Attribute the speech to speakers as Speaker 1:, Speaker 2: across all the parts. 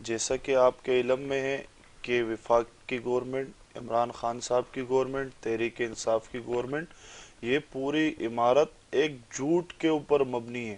Speaker 1: جیسا کہ آپ کے علم میں ہے کہ وفاق کی گورنمنٹ، عمران خان صاحب کی گورنمنٹ، تحریک انصاف کی گورنمنٹ، یہ پوری عمارت ایک جھوٹ کے اوپر مبنی ہے.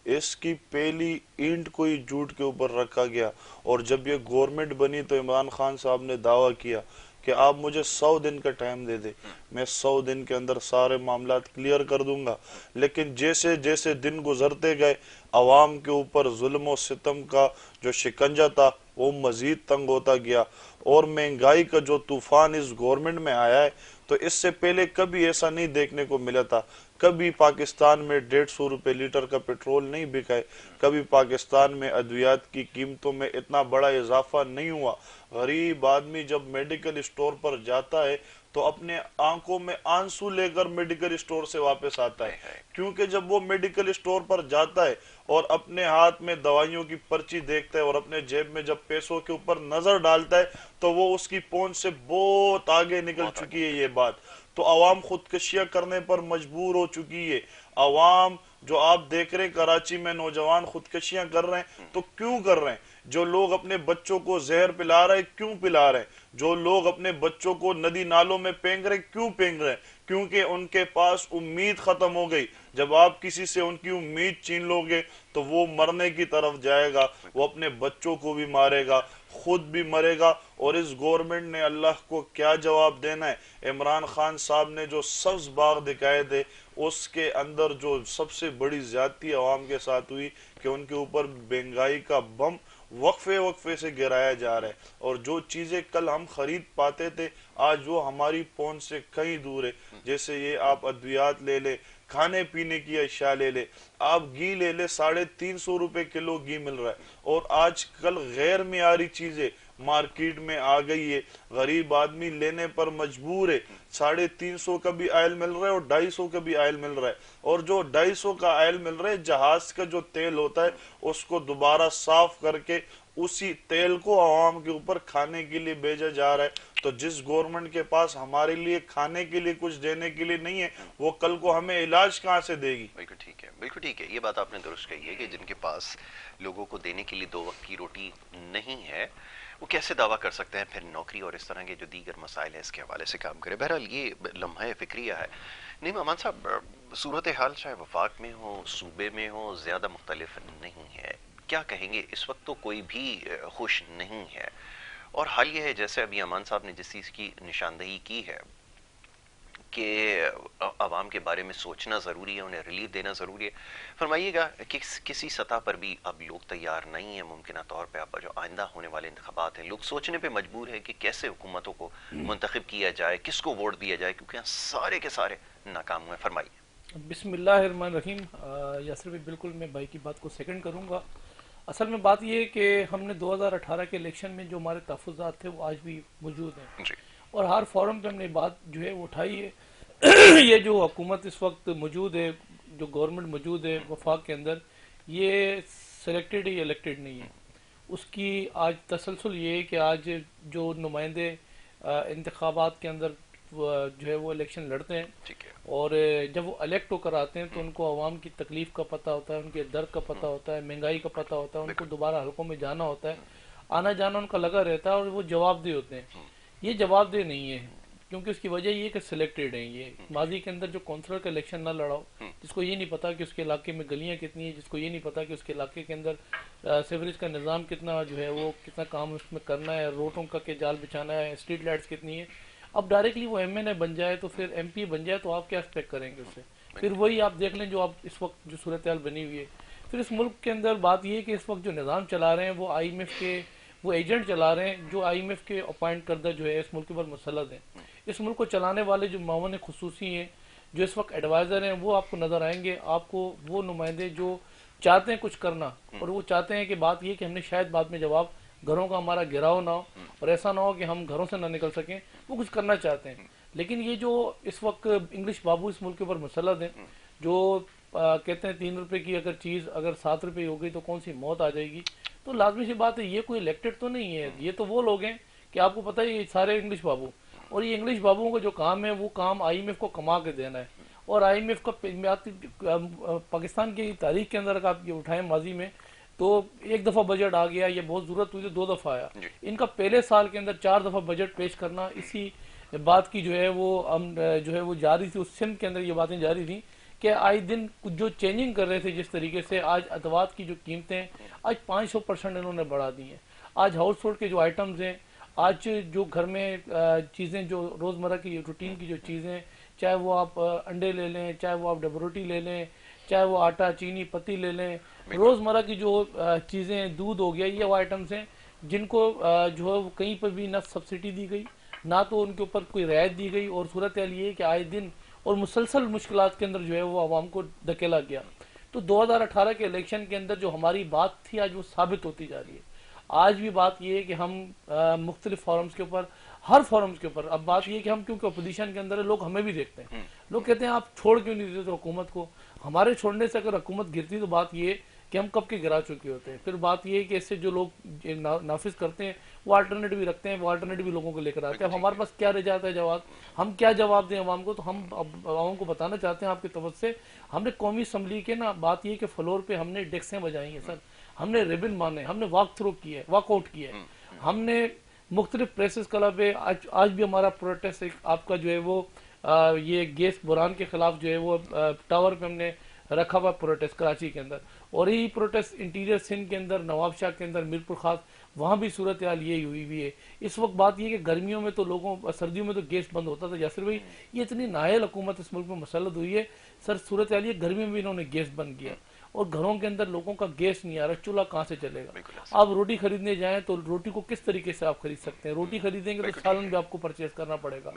Speaker 1: اس کی پہلی اینٹ کو ہی جھوٹ کے اوپر رکھا گیا. اور جب یہ گورنمنٹ بنی تو عمران خان صاحب نے دعویٰ کیا کہ آپ مجھے 100 دن کا ٹائم دے دے، میں 100 دن کے اندر سارے معاملات کلیئر کر دوں گا. لیکن جیسے جیسے دن گزرتے گئے، عوام کے اوپر ظلم و ستم کا جو شکنجہ تھا وہ مزید تنگ ہوتا گیا. اور مہنگائی کا جو طوفان اس گورنمنٹ میں آیا ہے، تو اس سے پہلے کبھی ایسا نہیں دیکھنے کو ملا تھا. کبھی پاکستان میں 150 روپے لیٹر کا پیٹرول نہیں بکا ہے. کبھی پاکستان میں ادویات کی قیمتوں میں اتنا بڑا اضافہ نہیں ہوا. غریب آدمی جب میڈیکل اسٹور پر جاتا ہے تو اپنے آنکھوں میں آنسو لے کر میڈیکل اسٹور سے واپس آتا ہے. کیونکہ جب وہ میڈیکل اسٹور پر جاتا ہے اور اپنے ہاتھ میں دوائیوں کی پرچی دیکھتا ہے اور اپنے جیب میں جب پیسوں کے اوپر نظر ڈالتا ہے تو وہ اس کی پہنچ سے بہت آگے نکل چکی ہے یہ بات. تو عوام خودکشیاں کرنے پر مجبور ہو چکی ہے. عوام جو آپ دیکھ رہے ہیں کراچی میں نوجوان خودکشیاں کر رہے ہیں تو کیوں کر رہے ہیں؟ جو لوگ اپنے بچوں کو زہر پلا رہے ہیں کیوں پلا رہے ہیں؟ جو لوگ اپنے بچوں کو ندی نالوں میں پھینک رہے ہیں کیوں پھینک رہے ہیں؟ کیونکہ ان کے پاس امید ختم ہو گئی. جب آپ کسی سے ان کی امید چھین لو گے تو وہ مرنے کی طرف جائے گا، وہ اپنے بچوں کو بھی مارے گا، خود بھی مرے گا. اور اس گورنمنٹ نے اللہ کو کیا جواب دینا ہے؟ عمران خان صاحب نے جو سبز باغ دکھائے تھے اس کے اندر جو سب سے بڑی زیادتی عوام کے ساتھ ہوئی کہ ان کے اوپر مہنگائی کا بم وقفے وقفے سے گرایا جا رہا ہے. اور جو چیزیں کل ہم خرید پاتے تھے آج وہ ہماری پہنچ سے کہیں دور ہے. جیسے یہ آپ ادویات لے لیں، کھانے پینے کی اشیاء لے لے، آپ گھی لے لے، 350 روپے کلو گھی مل رہا ہے. اور آج کل غیر معیاری چیزیں مارکیٹ میں آ گئی ہے، غریب آدمی لینے پر مجبور ہے. 350 کا بھی آئل مل رہا ہے اور 250 کا بھی آئل مل رہا ہے. اور جو 250 کا آئل مل رہا ہے، جہاز کا جو تیل ہوتا ہے اس کو دوبارہ صاف کر کے اسی تیل کو عوام کے اوپر کھانے کے لیے بھیجا جا رہا ہے. تو جس گورنمنٹ کے پاس ہمارے لیے کھانے کے لیے کچھ دینے کے لیے نہیں ہے، وہ کل کو ہمیں علاج کہاں سے دے گی؟
Speaker 2: بالکل ٹھیک ہے، بالکل ٹھیک ہے. یہ بات آپ نے درست کہی ہے کہ جن کے پاس لوگوں کو دینے کے لیے 2 وقت کی روٹی نہیں ہے وہ کیسے دعویٰ کر سکتے ہیں پھر نوکری اور اس طرح کے جو دیگر مسائل ہیں اس کے حوالے سے کام کرے. بہرحال یہ لمحہ فکریہ ہے. نہیں امان صاحب، صورتحال چاہے وفاق میں ہو صوبے میں ہو زیادہ مختلف نہیں ہے. کیا کہیں گے، اس وقت تو کوئی بھی خوش نہیں ہے. اور حال یہ ہے جیسے ابھی امان صاحب نے جس چیز کی نشاندہی کی ہے کہ عوام کے بارے میں سوچنا ضروری ہے، انہیں ریلیف دینا ضروری ہے. فرمائیے گا کہ کسی سطح پر بھی اب لوگ تیار نہیں ہیں ممکنہ طور پہ اب جو آئندہ ہونے والے انتخابات ہیں لوگ سوچنے پہ مجبور ہیں کہ کیسے حکومتوں کو منتخب کیا جائے، کس کو ووٹ دیا جائے، کیونکہ سارے کے سارے ناکام ہوئے. فرمائیے.
Speaker 3: بسم اللہ الرحمن الرحیم. یاسر بھائی بالکل میں بھائی کی بات کو سیکنڈ کروں گا. اصل میں بات یہ ہے کہ ہم نے 2018 کے الیکشن میں جو ہمارے تحفظات تھے وہ آج بھی موجود ہیں،
Speaker 2: جی
Speaker 3: اور ہر فورم پہ ہم نے بات جو ہے وہ اٹھائی ہے. یہ جو حکومت اس وقت موجود ہے، جو گورنمنٹ موجود ہے وفاق کے اندر، یہ سلیکٹڈ یا الیکٹڈ نہیں ہے. اس کی آج تسلسل یہ ہے کہ آج جو نمائندے انتخابات کے اندر جو ہے وہ الیکشن لڑتے ہیں،
Speaker 2: ٹھیک ہے.
Speaker 3: اور جب وہ الیکٹ ہو کر آتے ہیں تو ان کو عوام کی تکلیف کا پتہ ہوتا ہے، ان کے درد کا پتہ ہوتا ہے، مہنگائی کا پتہ ہوتا ہے، ان کو دوبارہ حلقوں میں جانا ہوتا ہے، آنا جانا ان کا لگا رہتا ہے، اور وہ جواب دہ ہوتے ہیں. یہ جواب دہ نہیں ہے کیونکہ اس کی وجہ یہ کہ سلیکٹڈ ہیں. یہ ماضی کے اندر جو کونسلر کا الیکشن نہ لڑاؤ، جس کو یہ نہیں پتا کہ اس کے علاقے میں گلیاں کتنی ہیں، جس کو یہ نہیں پتا کہ اس کے علاقے کے اندر سیوریج کا نظام کتنا جو ہے وہ کتنا کام اس میں کرنا ہے، روڈوں کا کہ جال بچھانا ہے، اسٹریٹ لائٹس کتنی ہیں. اب ڈائریکٹلی وہ ایم این اے بن جائے تو پھر ایم پی بن جائے تو آپ کیا ایکسپیکٹ کریں گے اس سے؟ پھر وہی آپ دیکھ لیں جو آپ اس وقت جو صورتحال بنی ہوئی ہے. پھر اس ملک کے اندر بات یہ ہے کہ اس وقت جو نظام چلا رہے ہیں وہ آئی ایم ایف کے وہ ایجنٹ چلا رہے ہیں جو آئی ایم ایف کے اپوائنٹ کردہ جو ہے اس ملک پر مسلط ہیں. اس ملک کو چلانے والے جو معاون خصوصی ہیں، جو اس وقت ایڈوائزر ہیں، وہ آپ کو نظر آئیں گے. آپ کو وہ نمائندے جو چاہتے ہیں کچھ کرنا، اور وہ چاہتے ہیں کہ بات یہ کہ ہم نے شاید بعد میں جواب گھروں کا ہمارا گھراؤ نہ ہو اور ایسا نہ ہو کہ ہم گھروں سے نہ نکل سکیں، وہ کچھ کرنا چاہتے ہیں. لیکن یہ جو اس وقت انگلش بابو اس ملک کے اوپر مسلط ہیں، جو کہتے ہیں 3 روپے کی اگر چیز اگر 7 روپے ہو گئی تو کون سی موت آ جائے گی، تو لازمی سی بات ہے یہ کوئی الیکٹڈ تو نہیں ہے. یہ تو وہ لوگ ہیں کہ آپ کو پتہ ہے یہ سارے انگلش بابو، اور یہ انگلش بابوؤں کا جو کام ہے وہ کام آئی ایم ایف کو کما کے دینا ہے. اور آئی ایم ایف کا پاکستان کی تاریخ کے اندر اگر آپ یہ اٹھائیں ماضی میں تو ایک دفعہ بجٹ آ گیا، یہ بہت ضرورت ہوئی تو 2 دفعہ آیا.
Speaker 2: جی.
Speaker 3: ان کا پہلے سال کے اندر 4 دفعہ بجٹ پیش کرنا اسی بات کی جو ہے وہ جاری تھی. اس سمت کے اندر یہ باتیں جاری تھیں کہ آج دن جو چینجنگ کر رہے تھے جس طریقے سے، آج ادوات کی جو قیمتیں آج 500% انہوں نے بڑھا دی ہیں. آج ہاؤس ہولڈ کے جو آئٹمز ہیں، آج جو گھر میں چیزیں جو روزمرہ کی روٹین کی جو چیزیں، چاہے وہ آپ انڈے لے لیں، چاہے وہ آپ ڈبل روٹی لے لیں، چاہے وہ آٹا چینی پتی لے لیں، روزمرہ کی جو چیزیں، دودھ ہو گیا، یہ وہ آئٹمز ہیں جن کو جو ہے کہیں پر بھی نہ سبسڈی دی گئی، نہ تو ان کے اوپر کوئی رعایت دی گئی. اور صورتحال یہ ہے کہ آئے دن اور مسلسل مشکلات کے اندر جو ہے وہ عوام کو دھکیلا گیا. تو 2018 کے الیکشن کے اندر جو ہماری بات تھی آج وہ ثابت ہوتی جا رہی ہے. آج بھی بات یہ ہے کہ ہم مختلف فورمز کے اوپر، ہر فورمز کے اوپر، اب بات یہ ہے کہ ہم کیونکہ اپوزیشن کے اندر ہے، لوگ ہمیں بھی دیکھتے ہیں، لوگ کہتے ہیں آپ چھوڑ کیوں نہیں دیتے حکومت کو. ہمارے چھوڑنے سے اگر حکومت گرتی تو بات یہ ہے کہ ہم کب کے گرا چکے ہوتے ہیں. پھر بات یہ ہے کہ اس سے جو لوگ نافذ کرتے ہیں وہ آلٹرنیٹو رکھتے ہیں، وہ آلٹرنیٹو لوگوں کو لے کر آتے ہیں. اب ہمارے پاس کیا رہ جاتا ہے جواب، ہم کیا جواب دیں عوام کو؟ تو ہم عوام کو بتانا چاہتے ہیں آپ کی طرف سے، ہم نے قومی اسمبلی کے نا بات یہ کہ فلور پہ ہم نے ڈیکسیں بجائی ہیں سر، ہم نے ریبن مانے، ہم نے واک تھرو کیا ہے، واک آؤٹ کیا ہے، ہم نے مختلف پریسز کلب ہے. آج بھی ہمارا پروٹیسٹ آپ کا جو ہے وہ یہ گیس بحران کے خلاف جو ہے وہ ٹاور پہ ہم نے رکھا ہوا پروٹیسٹ کراچی کے اندر. اور یہی پروٹیسٹ انٹیریئر سندھ کے اندر، نواب شاہ کے اندر، میرپور خاص، وہاں بھی صورتحال یہی ہوئی ہوئی ہے. اس وقت بات یہ کہ گرمیوں میں تو سردیوں میں تو گیس بند ہوتا تھا. یاسر بھائی، یہ اتنی نااہل حکومت اس ملک میں مسلط ہوئی ہے سر، صورتحال یہ گرمیوں میں بھی انہوں نے گیس بند کیا اور گھروں کے اندر لوگوں کا گیس نہیں آ رہا. چولہا کہاں سے چلے گا؟ آپ روٹی خریدنے جائیں تو روٹی کو کس طریقے سے آپ خرید سکتے ہیں؟ روٹی خریدیں گے تو سالن بھی آپ کو پرچیز کرنا پڑے گا.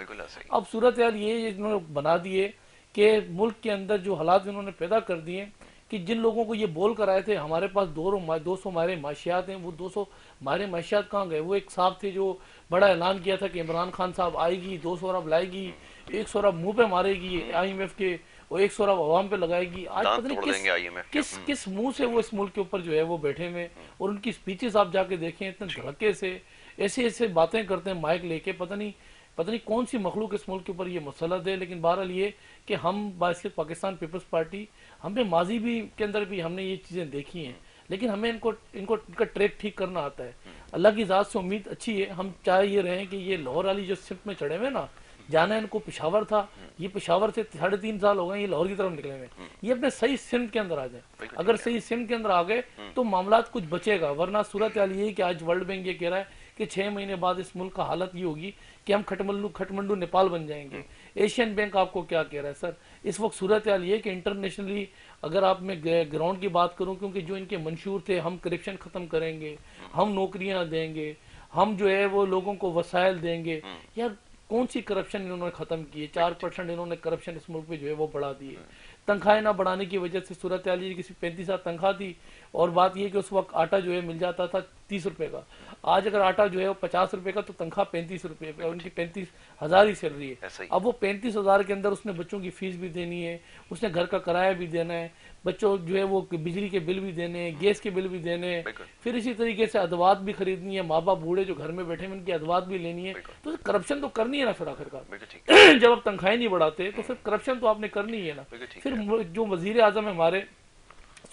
Speaker 3: اب صورتحال یہ انہوں نے بنا دیے کہ ملک کے اندر جو حالات انہوں نے پیدا کر دیے کہ جن لوگوں کو یہ بول کر آئے تھے ہمارے پاس 200 ماہر معاشیات ہیں، وہ 200 ماہر معاشیات کہاں گئے؟ وہ ایک صاحب تھے جو بڑا اعلان کیا تھا کہ عمران خان صاحب آئے گی، 200 ارب لائے گی، 100 ارب منہ پہ مارے گی IMF کے، اور 100 ارب عوام پہ لگائے گی. آج پتہ نہیں کس منہ سے وہ اس ملک کے اوپر جو ہے وہ بیٹھے ہوئے، اور ان کی سپیچز آپ جا کے دیکھیں اتنے دھڑکے سے ایسے باتیں کرتے ہیں مائک لے کے. پتہ نہیں کون سی مخلوق اس ملک کے اوپر یہ مسلط ہے. لیکن بہرحال یہ کہ ہم بحیثیت پاکستان پیپلز پارٹی، ہم نے ماضی بھی کے اندر بھی ہم نے یہ چیزیں دیکھی ہیں، لیکن ہمیں ان کا ٹریک ٹھیک کرنا آتا ہے. اللہ کی ذات سے امید اچھی ہے. ہم چاہ یہ رہے ہیں کہ یہ لاہور والی جو سمت میں چڑھے ہوئے نا، جانا ان کو پشاور تھا، یہ پشاور سے 3.5 سال ہو گئے یہ لاہور کی طرف نکلے ہوئے، یہ اپنے صحیح سمت کے اندر آ جائیں. اگر صحیح سمت کے اندر آ گئے تو معاملات کچھ بچے گا. ورنہ صورتحال یہ ہے کہ آج ورلڈ بینک یہ کہہ رہا ہے کہ 6 مہینے بعد اس ملک کا حالت یہ ہوگی کہ ہم کھٹمنڈو نیپال بن جائیں گے. ایشین بینک آپ کو کیا کہہ رہا ہے سر؟ اس وقت صورتحال یہ کہ انٹرنیشنلی اگر آپ میں گراؤنڈ کی بات کروں، کیونکہ جو ان کے منشور تھے، ہم کرپشن ختم کریں گے، ہم نوکریاں دیں گے، ہم جو ہے وہ لوگوں کو وسائل دیں گے، یار کون سی کرپشن انہوں نے ختم کی ہے؟ 4% انہوں نے کرپشن اس ملک میں جو ہے وہ بڑھا دی ہے. تنخواہیں نہ بڑھانے کی وجہ سے صورتحال یہ کسی 35,000 تنخواہ تھی، اور بات یہ کہ اس وقت آٹا جو ہے مل جاتا تھا 30 روپے کا. آج اگر آٹا جو ہے وہ 50 روپے کا تو تنخواہ 35 روپے کا، ان کی 35,000 ہی سیلری ہے. اب وہ 35,000 کے اندر اس نے بچوں کی فیس بھی دینی ہے، اس نے گھر کا کرایہ بھی دینا ہے، بچوں جو ہے وہ بجلی کے بل بھی دینے ہیں، گیس کے بل بھی دینے ہیں، پھر اسی طریقے سے ادوات بھی خریدنی ہے، ماں باپ بوڑھے جو گھر میں بیٹھے ہیں ان کی ادوات بھی لینی ہے. تو کرپشن تو کرنی ہے نا پھر آخر کار. جب آپ تنخواہیں نہیں بڑھاتے تو پھر کرپشن تو آپ نے کرنی ہے نا. پھر جو وزیر اعظم ہے ہمارے،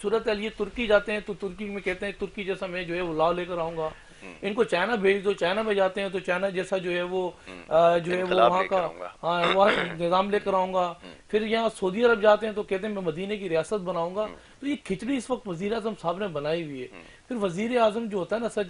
Speaker 3: صورتحال یہ ترکی جاتے ہیں تو ترکی میں کہتے ہیں ترکی جیسا میں جو ہے وہ لا لے کر آؤں گا. ان کو چائنا بھیج دو، چائنا میں جاتے ہیں تو چائنا جیسا جو ہے وہ وہاں کا وہاں نظام لے کر آؤں گا. پھر یہاں سعودی عرب جاتے ہیں تو کہتے ہیں میں مدینے کی ریاست بناؤں گا. تو یہ کھچڑی اس وقت وزیر اعظم صاحب نے بنائی ہوئی ہے. پھر وزیر اعظم جو ہوتا ہے نا سر،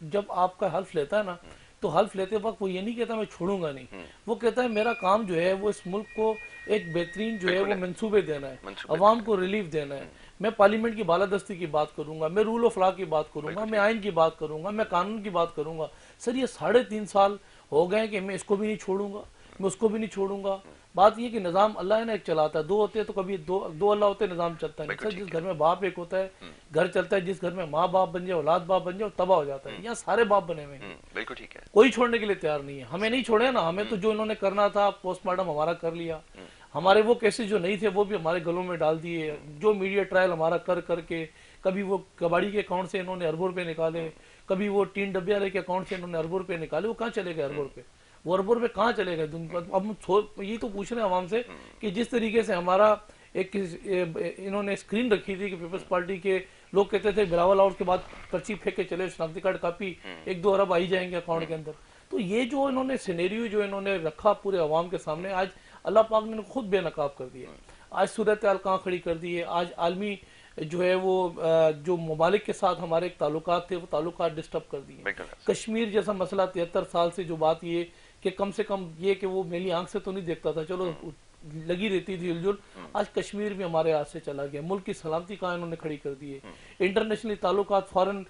Speaker 3: جب آپ کا حلف لیتا ہے نا تو حلف لیتے وقت وہ یہ نہیں کہتا میں چھوڑوں گا نہیں، وہ کہتا ہے میرا کام جو ہے وہ اس ملک کو ایک بہترین جو ہے وہ منصوبے دینا ہے، عوام کو ریلیف دینا ہے. میں پارلیمنٹ کی بالادستی کی بات کروں گا، میں رول آف لا کی بات کروں گا، میں آئین کی بات کروں گا، میں قانون کی بات کروں گا. سر یہ 3.5 سال ہو گئے کہ میں اس کو بھی نہیں چھوڑوں گا، میں اس کو بھی نہیں چھوڑوں گا. بات یہ کہ نظام اللہ ہے نا ایک چلاتا ہے، 2 ہوتے ہیں تو کبھی دو اللہ ہوتے ہیں، نظام چلتا ہے. سر جس گھر میں باپ ایک ہوتا ہے گھر چلتا ہے، جس گھر میں ماں باپ بن جائے، اولاد باپ بن جائے، تباہ ہو جاتا ہے. یہاں سارے باپ بنے ہوئے ہیں،
Speaker 2: بالکل ٹھیک ہے،
Speaker 3: کوئی چھوڑنے کے لیے تیار نہیں ہے. ہمیں نہیں چھوڑے نا، ہمیں تو جو انہوں نے کرنا تھا پوسٹ مارٹم ہمارا کر لیا، ہمارے وہ کیسز جو نہیں تھے وہ بھی ہمارے گلوں میں ڈال دیے، جو میڈیا ٹرائل ہمارا کر کے کبھی وہ کباڑی کے اکاؤنٹ سے انہوں نے اربوں روپے نکالے، کبھی وہ ٹین ڈبے والے کے اکاؤنٹ سے انہوں نے اربوں روپے نکالے. وہ کہاں چلے گئے اربوں روپے؟ وہ اربوں روپے کہاں چلے گئے؟ اب ہم یہی تو پوچھ رہے ہیں عوام سے کہ جس طریقے سے ہمارا ایک انہوں نے اسکرین رکھی تھی کہ پیپلز پارٹی کے لوگ کہتے تھے بلاول آؤٹ کے بعد پرچی پھینک کے چلے, شناختی کارڈ کاپی 1-2 ارب آئی جائیں گے اکاؤنٹ کے اندر. تو یہ جو انہوں نے سینیریو جو انہوں نے رکھا پورے عوام کے سامنے, آج اللہ پاک نے خود بے نقاب کر دیا. آج صورتحال کہاں کھڑی کر دی ہے. آج عالمی جو ہے وہ جو ممالک کے ساتھ ہمارے ایک تعلقات تھے وہ تعلقات ڈسٹرب کر دیے. کشمیر جیسا مسئلہ 73 سال سے جو بات یہ کہ کم سے کم یہ کہ وہ میری آنکھ سے تو نہیں دیکھتا تھا, چلو لگی رہتی تھی الجل, آج کشمیر بھی ہمارے ہاتھ سے چلا گیا. ملک کی سلامتی کہاں انہوں نے کھڑی کر دی ہے. انٹرنیشنلی تعلقات, فارن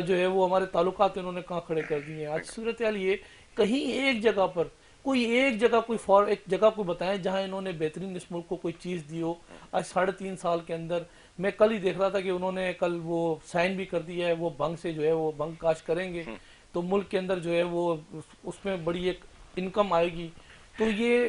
Speaker 3: جو ہے وہ ہمارے تعلقات انہوں نے کہاں کھڑے کر دیے ہیں. آج صورتحال یہ کہیں ایک جگہ پر کوئی ایک جگہ ایک جگہ کو بتائیں جہاں انہوں نے بہترین اس ملک کو کوئی چیز دی ہو. آج 3.5 سال کے اندر میں کل ہی دیکھ رہا تھا کہ انہوں نے کل وہ سائن بھی کر دیا ہے, وہ بھنگ سے جو ہے وہ بھنگ کاشت کریں گے تو ملک کے اندر جو ہے وہ اس میں بڑی ایک انکم آئے گی. تو یہ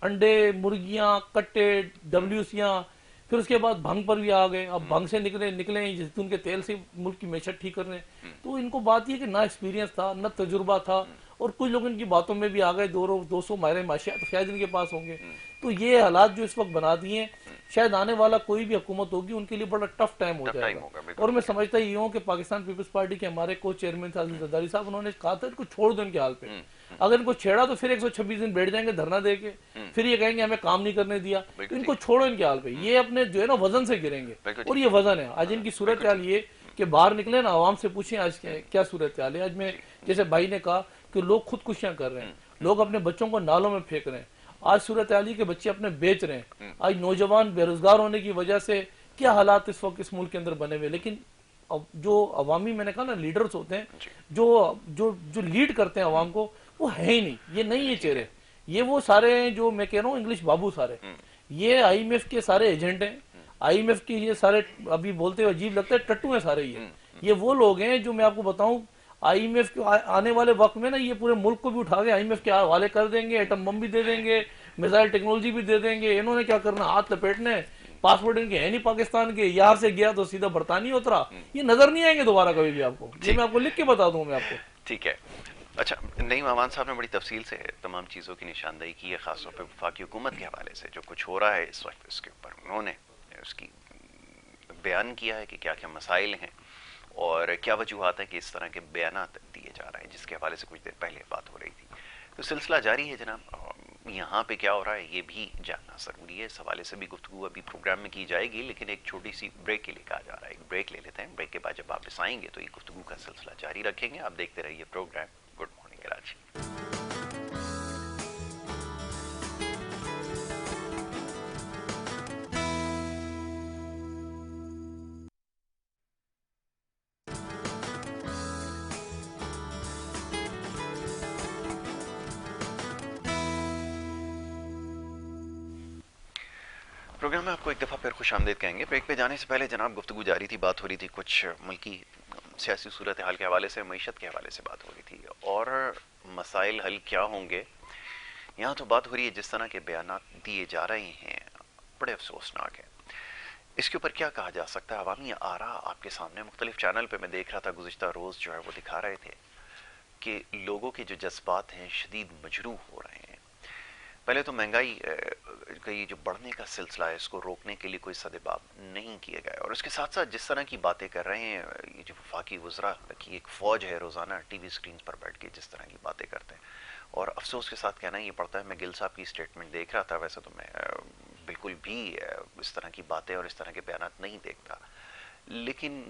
Speaker 3: انڈے, مرغیاں, کٹے, WCیاں, پھر اس کے بعد بھنگ پر بھی آ گئے. اب بھنگ سے نکلیں زیتون کے تیل سے ملک کی معیشت ٹھیک کر رہے ہیں. تو ان کو بات یہ کہ نہ ایکسپیرینس تھا, نہ تجربہ تھا, اور کچھ لوگ ان کی باتوں میں بھی آ گئے 200 ماہر معاشیات شاید ان کے پاس ہوں گے. تو یہ حالات جو اس وقت بنا دیے ہیں, شاید آنے والا کوئی بھی حکومت ہوگی ان کے لیے بڑا ٹف ٹائم ہو جائے گا. اور میں سمجھتا یہ ہوں کہ پاکستان پیپلز پارٹی کے ہمارے کو چیئرمین عزیز زرداری صاحب انہوں نے کہا تھا ان کو چھوڑ دو ان کے حال پہ. اگر ان کو چھیڑا تو پھر 126 دن بیٹھ جائیں گے دھرنا دے کے, پھر یہ کہیں گے ہمیں کام نہیں کرنے دیا. تو ان کو چھوڑو ان کے حال پہ, یہ اپنے جو ہے نا وزن سے گریں گے, اور یہ وزن ہے. آج ان کی صورتحال یہ کہ باہر نکلے نا, عوام سے پوچھیں آج کیا صورتحال ہے. آج میں جیسے بھائی نے کہا کہ لوگ خودکشیاں کر رہے ہیں, لوگ اپنے بچوں کو نالوں میں پھینک رہے ہیں. آج صورتحال یہ کہ بچے اپنے بیچ رہے ہیں. آج نوجوان بے روزگار ہونے کی وجہ سے کیا حالات اس وقت اس ملک کے اندر بنے ہوئے. لیکن جو عوامی, میں نے کہا نا لیڈرز ہوتے ہیں, جو لیڈ کرتے ہیں عوام کو, وہ ہے ہی نہیں. یہ نہیں ہے چہرے, یہ وہ سارے ہیں جو میں کہہ رہا ہوں انگلش بابو سارے. یہ IMF کے سارے ایجنٹ ہیں. IMF کے یہ سارے ابھی بولتے ہوئے عجیب لگتا ہے ٹٹو ہیں سارے. یہ وہ لوگ ہیں جو میں آپ کو بتاؤں IMF کے آنے والے وقت میں نا یہ پورے ملک کو بھی اٹھا کے IMF کے حوالے کر دیں گے, ایٹم بم بھی دے دیں گے, میزائل ٹیکنالوجی بھی دے دیں گے. انہوں نے کیا کرنا, ہاتھ لپیٹنے, پاسپورٹ ان کے ہے نہیں پاکستان کے, یہاں سے گیا تو سیدھا برطانیہ اترا. یہ نظر نہیں آئیں گے دوبارہ کبھی بھی آپ کو. یہ میں آپ کو لکھ کے بتا دوں. میں آپ کو
Speaker 2: ٹھیک ہے. اچھا, نعیم امان صاحب نے بڑی تفصیل سے تمام چیزوں کی نشاندہی کی ہے, خاص طور پہ وفاقی حکومت کے حوالے سے جو کچھ ہو رہا ہے اس وقت, اس کے اوپر انہوں نے اس کی بیان کیا ہے کہ کیا کیا مسائل ہیں اور کیا وجوہات ہیں کہ اس طرح کے بیانات دیے جا رہے ہیں, جس کے حوالے سے کچھ دیر پہلے بات ہو رہی تھی. تو سلسلہ جاری ہے جناب. یہاں پہ کیا ہو رہا ہے یہ بھی جاننا ضروری ہے. اس حوالے سے بھی گفتگو ابھی پروگرام میں کی جائے گی, لیکن ایک چھوٹی سی بریک کے لیے کہا جا رہا ہے. ایک بریک لے لیتے ہیں, بریک کے بعد جب واپس آئیں گے تو یہ گفتگو کا سلسلہ جاری رکھیں گے. آپ دیکھتے رہیے program good morning Karachi. Program میں آپ کو ایک دفعہ پھر خوش آمدید کہیں گے. بریک پہ جانے سے پہلے جناب گفتگو جاری تھی, بات ہو رہی تھی کچھ ملکی سیاسی صورتحال کے حوالے سے, معیشت کے حوالے سے بات ہو رہی تھی, اور مسائل حل کیا ہوں گے. یہاں تو بات ہو رہی ہے جس طرح کے بیانات دیے جا رہے ہیں بڑے افسوسناک ہیں. اس کے اوپر کیا کہا جا سکتا ہے؟ عوامی آراء آپ کے سامنے مختلف چینل پہ میں دیکھ رہا تھا گزشتہ روز جو ہے وہ دکھا رہے تھے کہ لوگوں کے جو جذبات ہیں شدید مجروح ہو رہے ہیں. پہلے تو مہنگائی کا یہ جو بڑھنے کا سلسلہ ہے اس کو روکنے کے لیے کوئی سدباب نہیں کیے گئے, اور اس کے ساتھ ساتھ جس طرح کی باتیں کر رہے ہیں, یہ جو وفاقی وزراء کی ایک فوج ہے روزانہ ٹی وی سکرینز پر بیٹھ کے جس طرح کی باتیں کرتے ہیں, اور افسوس کے ساتھ کہنا یہ پڑتا ہے. میں گل صاحب کی اسٹیٹمنٹ دیکھ رہا تھا, ویسے تو میں بالکل بھی اس طرح کی باتیں اور اس طرح کے بیانات نہیں دیکھتا, لیکن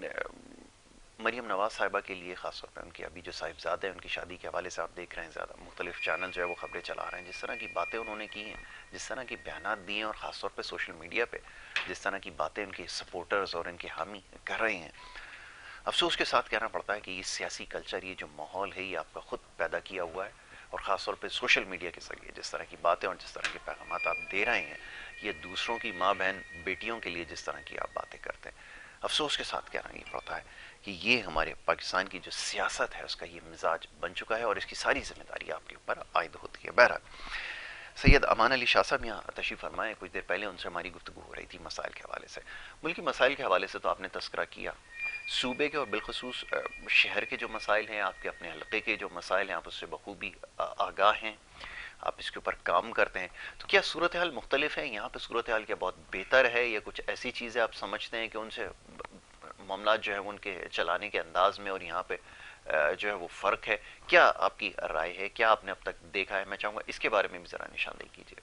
Speaker 2: مریم نواز صاحبہ کے لیے خاص طور پہ ان کی ابھی جو صاحبزادہ ہیں ان کی شادی کے حوالے سے آپ دیکھ رہے ہیں زیادہ مختلف چینل جو ہے وہ خبریں چلا رہے ہیں, جس طرح کی باتیں انہوں نے کی ہیں, جس طرح کی بیانات دیے ہیں, اور خاص طور پہ سوشل میڈیا پہ جس طرح کی باتیں ان کے سپورٹرز اور ان کے حامی کر رہے ہیں. افسوس کے ساتھ کہنا پڑتا ہے کہ یہ سیاسی کلچر, یہ جو ماحول ہے, یہ آپ کا خود پیدا کیا ہوا ہے, اور خاص طور پہ سوشل میڈیا کے ذریعے جس طرح کی باتیں اور جس طرح کے پیغامات آپ دے رہے ہیں, یہ دوسروں کی ماں بہن بیٹیوں کے لیے جس طرح کی آپ باتیں کرتے ہیں, افسوس کے ساتھ کہنا یہ پڑتا ہے کہ یہ ہمارے پاکستان کی جو سیاست ہے اس کا یہ مزاج بن چکا ہے, اور اس کی ساری ذمہ داری آپ کے اوپر عائد ہوتی ہے. بہرحال سید امان علی شاہ صاحب یہاں تشریف فرمائے, کچھ دیر پہلے ان سے ہماری گفتگو ہو رہی تھی مسائل کے حوالے سے. ملکی مسائل کے حوالے سے تو آپ نے تذکرہ کیا, صوبے کے اور بالخصوص شہر کے جو مسائل ہیں, آپ کے اپنے حلقے کے جو مسائل ہیں, آپ اس سے بخوبی آگاہ ہیں, آپ اس کے اوپر کام کرتے ہیں. تو کیا صورتحال مختلف ہے یہاں پہ؟ صورتحال کیا بہت بہتر ہے, یا کچھ ایسی چیزیں آپ سمجھتے ہیں کہ ان سے معاملات جو ہے ان کے چلانے کے انداز میں اور یہاں پہ جو ہے وہ فرق ہے. کیا آپ کی رائے ہے, کیا آپ نے اب تک دیکھا ہے؟ میں چاہوں گا اس کے بارے میں بھی ذرا نشاندہی کیجیے.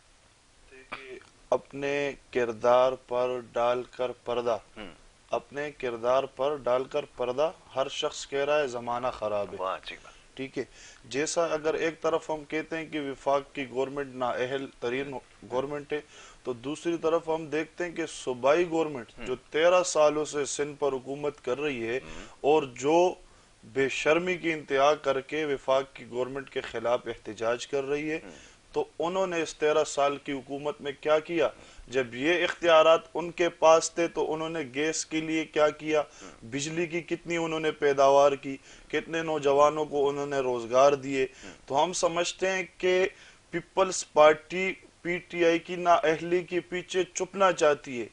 Speaker 1: دیکھیے اپنے کردار پر ڈال کر پردہ، اپنے کردار پر ڈال کر پردہ ہر شخص کہہ رہا ہے زمانہ خراب ہے.
Speaker 2: واہ اچھی بات.
Speaker 1: ٹھیک ہے، جیسا اگر ایک طرف ہم کہتے ہیں کہ وفاق کی گورنمنٹ نااہل ترین گورنمنٹ ہے، تو دوسری طرف ہم دیکھتے ہیں کہ صوبائی گورنمنٹ جو 13 سالوں سے سندھ پر حکومت کر رہی ہے اور جو بے شرمی کی انتہا کر کے وفاق کی گورنمنٹ کے خلاف احتجاج کر رہی ہے، تو انہوں نے اس 13 سال کی حکومت میں کیا کیا؟ جب یہ اختیارات ان کے پاس تھے تو انہوں نے گیس کے لیے کیا کیا، بجلی کی کتنی انہوں نے پیداوار کی، کتنے نوجوانوں کو انہوں نے روزگار دیے. تو ہم سمجھتے ہیں کہ Peoples Party P T I کی نااہلی کے پیچھے چھپنا چاہتی ہے.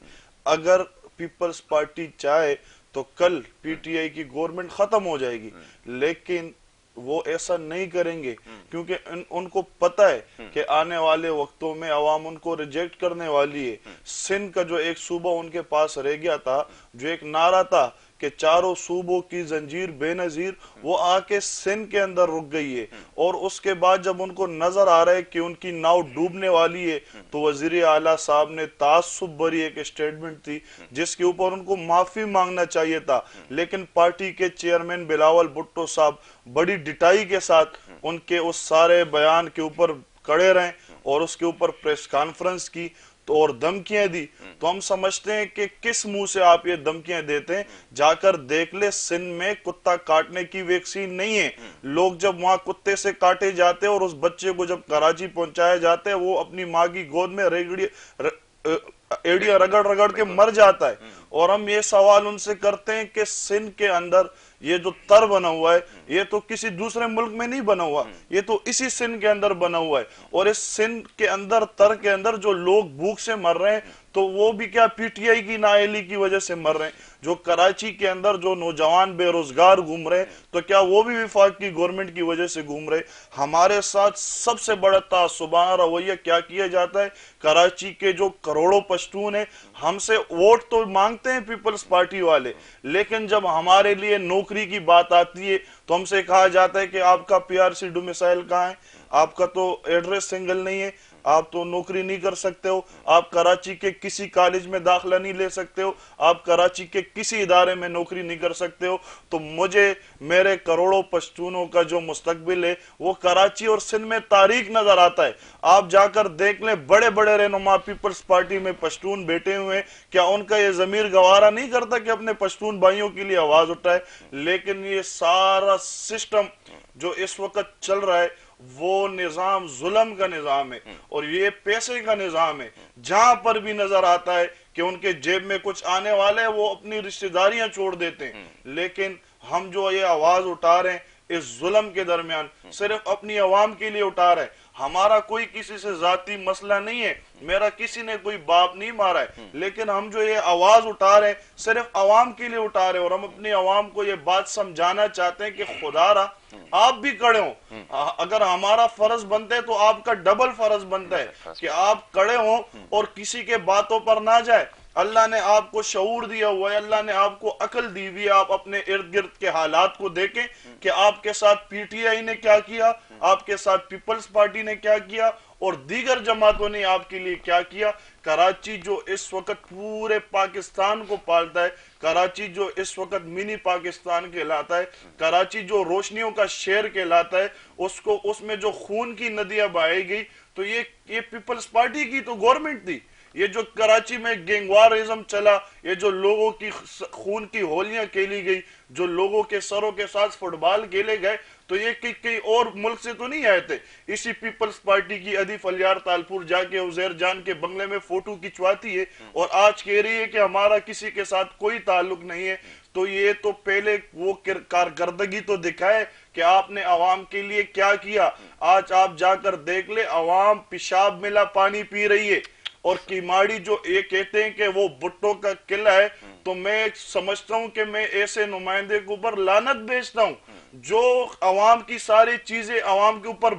Speaker 1: اگر پیپلز پارٹی چاہے تو کل پی ٹی آئی کی گورنمنٹ ختم ہو جائے گی، لیکن وہ ایسا نہیں کریں گے کیونکہ ان کو پتہ ہے کہ آنے والے وقتوں میں عوام ان کو ریجیکٹ کرنے والی ہے. سندھ کا جو ایک صوبہ ان کے پاس رہ گیا تھا، جو ایک نعرہ تھا کہ چاروں صوبوں کی زنجیر بے نظیر، وہ آ کے سندھ کے اندر رک گئی ہے. اور اس کے بعد جب ان کو نظر آ رہا ہے کہ ان کی ناؤ ڈوبنے والی ہے، تو وزیر اعلیٰ صاحب نے تعصب بھری ایک اسٹیٹمنٹ تھی جس کے اوپر ان کو معافی مانگنا چاہیے تھا، لیکن پارٹی کے چیئرمین بلاول بھٹو صاحب بڑی ڈٹائی کے ساتھ ان کے اس سارے بیان کے اوپر کڑے رہیں اور اس کے اوپر پریس کانفرنس کی تو اور دھمکیاں دی. تو ہم سمجھتے ہیں کہ کس منہ سے آپ یہ دھمکیاں دیتے ہیں؟ جا کر دیکھ لے، سندھ میں کتا کاٹنے کی ویکسین نہیں ہے. لوگ جب وہاں کتے سے کاٹے جاتے اور اس بچے کو جب کراچی پہنچایا جاتا ہے، وہ اپنی ماں کی گود میں ایڑیاں رگڑ رگڑ کے مر جاتا ہے. اور ہم یہ سوال ان سے کرتے ہیں کہ سندھ کے اندر یہ جو تر بنا ہوا ہے، یہ تو کسی دوسرے ملک میں نہیں بنا ہوا، یہ تو اسی سندھ کے اندر بنا ہوا ہے. اور اس سندھ کے اندر، تر کے اندر جو لوگ بھوک سے مر رہے ہیں، تو وہ بھی کیا پی ٹی آئی کی نااہلی کی وجہ سے مر رہے ہیں؟ جو کراچی کے اندر جو نوجوان بے روزگار گھوم رہے ہیں، تو کیا وہ بھی وفاق کی گورنمنٹ کی وجہ سے گھوم رہے؟ ہمارے ساتھ سب سے بڑا تعصبانہ رویہ کیا کیا جاتا ہے؟ کراچی کے جو کروڑوں پشتون ہیں، ہم سے ووٹ تو مانگتے ہیں پیپلز پارٹی والے، لیکن جب ہمارے لیے نوکری کی بات آتی ہے تو ہم سے کہا جاتا ہے کہ آپ کا پی آر سی ڈومیسائل کہاں ہے، آپ کا تو ایڈریس سنگل نہیں ہے، آپ تو نوکری نہیں کر سکتے ہو، آپ کراچی کے کسی کالج میں داخلہ نہیں لے سکتے ہو، آپ کراچی کے کسی ادارے میں نوکری نہیں کر سکتے ہو. تو مجھے میرے کروڑوں پشتونوں کا جو مستقبل ہے وہ کراچی اور سندھ میں تاریک نظر آتا ہے. آپ جا کر دیکھ لیں، بڑے بڑے رہنما پیپلز پارٹی میں پشتون بیٹھے ہوئے ہیں، کیا ان کا یہ ضمیر گوارا نہیں کرتا کہ اپنے پشتون بھائیوں کے لیے آواز اٹھائے؟ لیکن یہ سارا سسٹم جو اس وقت چل رہا ہے وہ نظام ظلم کا نظام ہے اور یہ پیسے کا نظام ہے. جہاں پر بھی نظر آتا ہے کہ ان کے جیب میں کچھ آنے والا ہے، وہ اپنی رشتہ داریاں چھوڑ دیتے ہیں. لیکن ہم جو یہ آواز اٹھا رہے ہیں اس ظلم کے درمیان، صرف اپنی عوام کے لیے اٹھا رہے ہیں. ہمارا کوئی کسی سے ذاتی مسئلہ نہیں ہے، میرا کسی نے کوئی باپ نہیں مارا ہے، لیکن ہم جو یہ آواز اٹھا رہے ہیں صرف عوام کے لیے اٹھا رہے ہیں. اور ہم اپنی عوام کو یہ بات سمجھانا چاہتے ہیں کہ خدا را آپ بھی کڑے ہوں. اگر ہمارا فرض بنتا ہے تو آپ کا ڈبل فرض بنتا ہے کہ آپ کڑے ہوں اور کسی کے باتوں پر نہ جائے. اللہ نے آپ کو شعور دیا ہوا ہے، اللہ نے آپ کو عقل دی ہوئی ہے. آپ اپنے ارد گرد کے حالات کو دیکھیں کہ آپ کے ساتھ پی ٹی آئی نے کیا کیا، آپ کے ساتھ پیپلز پارٹی نے کیا کیا اور دیگر جماعتوں نے آپ کے لیے کیا کیا. کراچی جو اس وقت پورے پاکستان کو پالتا ہے، کراچی جو اس وقت منی پاکستان کہلاتا ہے، کراچی جو روشنیوں کا شہر کہلاتا ہے، اس میں جو خون کی ندیاں بہائی گئی تو یہ پیپلز پارٹی کی تو گورنمنٹ تھی. یہ جو کراچی میں گینگواریزم چلا، یہ جو لوگوں کی خون کی ہولیاں کھیلی گئی، جو لوگوں کے سروں کے ساتھ فٹ بال کھیلے گئے، تو یہ کئی اور ملک سے تو نہیں آئے تھے. اسی پیپلز پارٹی کی ادھی فلیار تالپور جا کے عزیر جان کے بنگلے میں فوٹو کھچواتی ہے اور آج کہہ رہی ہے کہ ہمارا کسی کے ساتھ کوئی تعلق نہیں ہے. تو یہ تو پہلے وہ کارکردگی تو دکھائے کہ آپ نے عوام کے لیے کیا کیا. آج آپ جا کر دیکھ لے، عوام پیشاب ملا پانی پی رہی ہے. اور کیماڑی جو یہ کہتے ہیں کہ وہ بھٹو کا قلعہ ہے، تو میں سمجھتا ہوں کہ میں ایسے نمائندے کے اوپر لعنت بھیجتا ہوں جو عوام کی ساری چیزیں عوام کے اوپر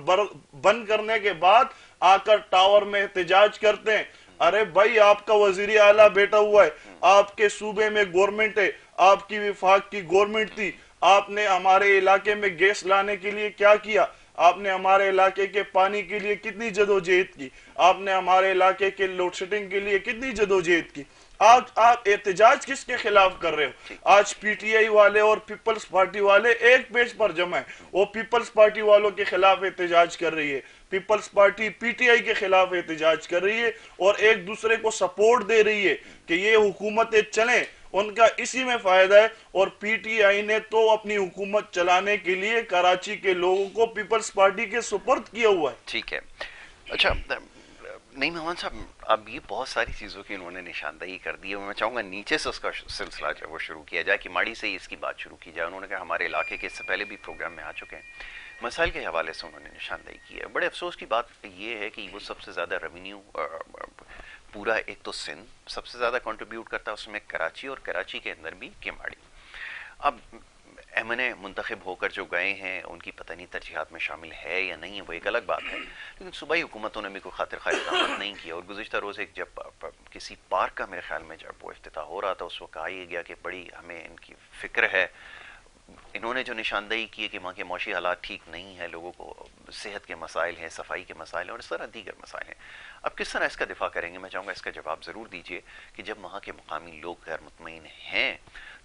Speaker 1: بند کرنے کے بعد آ کر ٹاور میں احتجاج کرتے ہیں. ارے بھائی، آپ کا وزیر اعلیٰ بیٹھا ہوا ہے، آپ کے صوبے میں گورنمنٹ ہے، آپ کی وفاق کی گورنمنٹ تھی، آپ نے ہمارے علاقے میں گیس لانے کے لیے کیا کیا؟ آپ نے ہمارے علاقے کے پانی کے لیے کتنی جدوجہد کی؟ آپ نے ہمارے علاقے کے لوڈ شیڈنگ کے لیے کتنی جدوجہد کی؟ آج آپ احتجاج کس کے خلاف کر رہے ہو؟ آج پی ٹی آئی والے اور پیپلز پارٹی والے ایک پیج پر جمع ہیں، وہ پیپلز پارٹی والوں کے خلاف احتجاج کر رہی ہے، Peoples Party P T I کے خلاف احتجاج کر رہی ہے، اور ایک دوسرے کو سپورٹ دے رہی ہے کہ یہ حکومتیں چلیں، ان کا اسی میں فائدہ ہے۔ اور پی ٹی آئی نے تو اپنی حکومت چلانے کے لیے کراچی کے لوگوں کو پیپلز پارٹی کے سپرد کیا ہوا ہے۔
Speaker 2: ٹھیک ہے، اچھا نہیں محمد صاحب، اب یہ بہت ساری چیزوں کی انہوں نے نشاندہی کر دی ہے، میں چاہوں گا نیچے سے اس کا سلسلہ جو ہے وہ شروع کیا جائے، کہ ماڑی سے ہی اس کی بات شروع کی جائے۔ انہوں نے کہا ہمارے علاقے کے اس سے پہلے بھی پروگرام میں آ چکے ہیں، مسائل کے حوالے سے انہوں نے نشاندہی کی ہے۔ بڑے افسوس کی بات یہ ہے کہ وہ سب سے زیادہ ریونیو پورا ایک تو سندھ سب سے زیادہ کنٹریبیوٹ کرتا ہے، اس میں کراچی، اور کراچی کے اندر بھی کیماڑی۔ اب ایم این اے منتخب ہو کر جو گئے ہیں ان کی پتہ نہیں ترجیحات میں شامل ہے یا نہیں ہے، وہ ایک الگ بات ہے، لیکن صوبائی حکومتوں نے بھی کوئی خاطر خواہ اقدامات نہیں کیا۔ اور گزشتہ روز ایک جب کسی پارک کا میرے خیال میں جب وہ افتتاح ہو رہا تھا، اس وقت کہا یہ گیا کہ بڑی ہمیں ان کی فکر ہے۔ انہوں نے جو نشاندہی کی ہے کہ وہاں کے معاشی حالات ٹھیک نہیں ہیں، لوگوں کو صحت کے مسائل ہیں، صفائی کے مسائل ہیں، اور اس طرح دیگر مسائل ہیں۔ اب کس طرح اس کا دفاع کریں گے؟ میں چاہوں گا اس کا جواب ضرور دیجئے کہ جب وہاں کے مقامی لوگ غیر مطمئن ہیں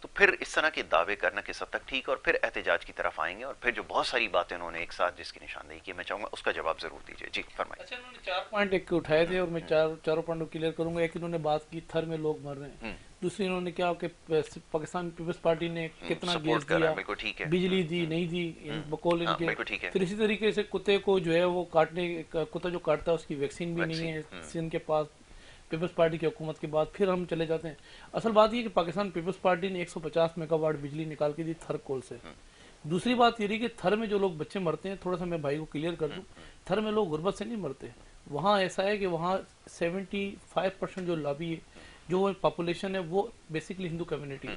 Speaker 2: تو پھر اس طرح کے دعوے کرنا کس حد تک ٹھیک ہے، اور پھر احتجاج کی طرف آئیں گے، اور پھر جو بہت ساری باتیں انہوں نے ایک ساتھ جس کی نشاندہی کی، میں چاہوں گا اس کا جواب ضرور دیجئے۔ جی فرمائیں۔
Speaker 3: اچھا، انہوں نے 4 پوائنٹ ایک اٹھائے تھے اور میں چاروں پوائنٹوں کلیئر کروں گا۔ ایک انہوں نے بات کی تھر میں لوگ مر رہے ہیں، دوسری انہوں نے کیا کہ پاکستان پیپلز پارٹی نے کتنا گیس دیا، بجلی دی نہیں دی بقول ان کے، پھر اسی طریقے سے کتے کو جو ہے وہ کاٹنے، کتا جو کاٹتا ہے اس کی ویکسین بھی نہیں ہے سندھ کے پاس پیپلز پارٹی کی حکومت کے بعد۔ پھر ہم چلے جاتے ہیں، اصل بات یہ کہ پاکستان پیپلز پارٹی نے 150 میگا واٹ بجلی نکال کے دی تھر کول سے۔ دوسری بات یہ رہی کہ تھر میں جو لوگ بچے مرتے ہیں، تھوڑا سا میں بھائی کو کلیئر کر دوں، تھر میں لوگ غربت سے نہیں مرتے، وہاں ایسا ہے کہ وہاں 75% جو لابی جو پاپولیشن ہے وہ بیسکلی ہندو کمیونٹی ہے۔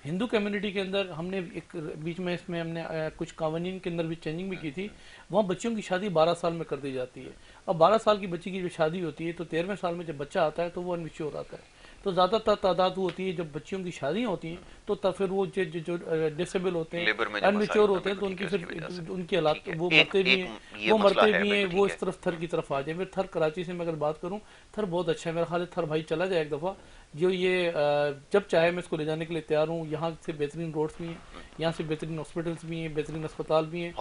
Speaker 3: ہندو کمیونٹی کے اندر ہم نے ایک بیچ میں اس میں ہم نے کچھ قوانین کے اندر بھی چینجنگ بھی کی تھی، وہاں بچوں کی شادی 12 سال میں کر دی جاتی ہے۔ اب 12 سال کی بچی کی جو شادی ہوتی ہے تو 13ویں سال میں جب بچہ آتا ہے تو وہ انمیچور آتا ہے، تو زیادہ تر تعداد وہ ہوتی ہے جب بچیوں کی شادیاں ہوتی ہیں تو تب پھر وہ جو ڈسیبل ہوتے ہیں، انمیچور ہوتے ہیں، تو ان کی پھر ان کی حالات وہ مرتے بھی ہیں، وہ اس طرف تھر کی طرف آ جائیں۔ پھر تھر کراچی سے میں اگر بات کروں، تھر بہت اچھا ہے، میرا خیال ہے تھر بھائی چلا جائے ایک دفعہ، جو یہ جب چاہے میں اس کو لے جانے کے لیے تیار ہوں۔ یہاں سے بہترین روڈز بھی ہیں، یہاں سے بہترین ہاسپٹلس بھی ہیں، بہترین اسپتال بھی ہیں،